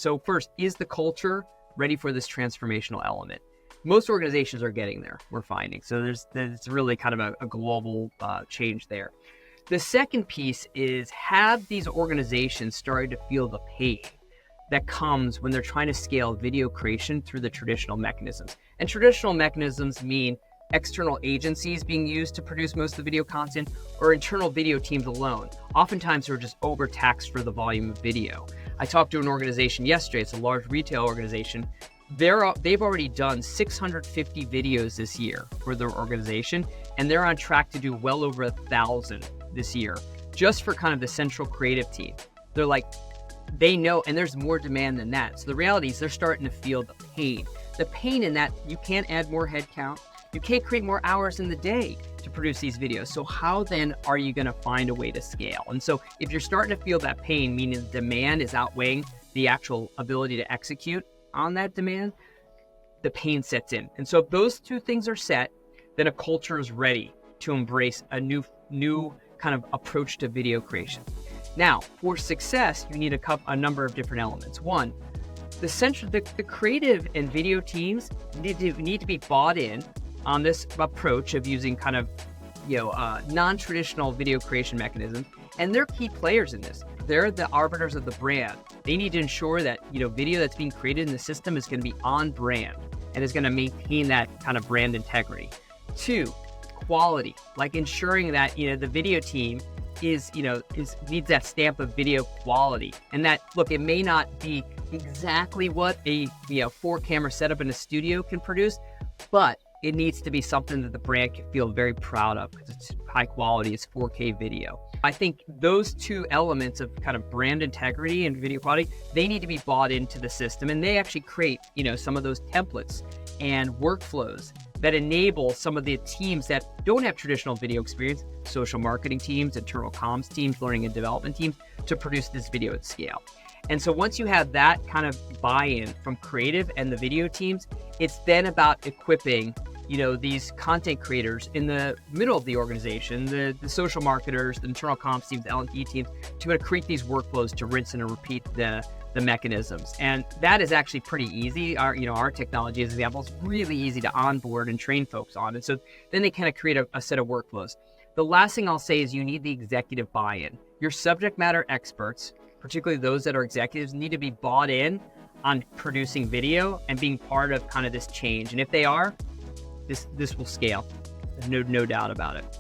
So first, is the culture ready for this transformational element? Most organizations are getting there, we're finding. So there's really kind of a global change there. The second piece is, have these organizations started to feel the pain that comes when they're trying to scale video creation through the traditional mechanisms? And traditional mechanisms mean external agencies being used to produce most of the video content, or internal video teams alone. Oftentimes they're just overtaxed for the volume of video. I talked to an organization yesterday, it's a large retail organization. They've already done 650 videos this year for their organization, and they're on track to do well over 1,000 this year, just for kind of the central creative team. They're like, they know, and there's more demand than that. So the reality is they're starting to feel the pain. The pain in that you can't add more headcount, you can't create more hours in the day to produce these videos. So how then are you gonna find a way to scale? And so if you're starting to feel that pain, meaning the demand is outweighing the actual ability to execute on that demand, the pain sets in. And so if those two things are set, then a culture is ready to embrace a new kind of approach to video creation. Now, for success, you need a number of different elements. One, the creative and video teams need to be bought in on this approach of using kind of non-traditional video creation mechanisms, and they're key players in this. They're the arbiters of the brand. They need to ensure that video that's being created in the system is going to be on brand and is going to maintain that kind of brand integrity. Two, quality, like ensuring that the video team needs that stamp of video quality, and that, look, it may not be exactly what a 4-camera setup in a studio can produce, but it needs to be something that the brand can feel very proud of because it's high quality, it's 4K video. I think those two elements of kind of brand integrity and video quality, they need to be bought into the system, and they actually create some of those templates and workflows that enable some of the teams that don't have traditional video experience, social marketing teams, internal comms teams, learning and development teams, to produce this video at scale. And so once you have that kind of buy-in from creative and the video teams, it's then about equipping these content creators in the middle of the organization, the social marketers, the internal comms teams, the L&D teams, to create these workflows to rinse and repeat the mechanisms. And that is actually pretty easy. Our technology, as an example, is really easy to onboard and train folks on. And so then they kind of create a set of workflows. The last thing I'll say is you need the executive buy-in. Your subject matter experts, particularly those that are executives, need to be bought in on producing video and being part of kind of this change. And if they are, this will scale. There's no doubt about it.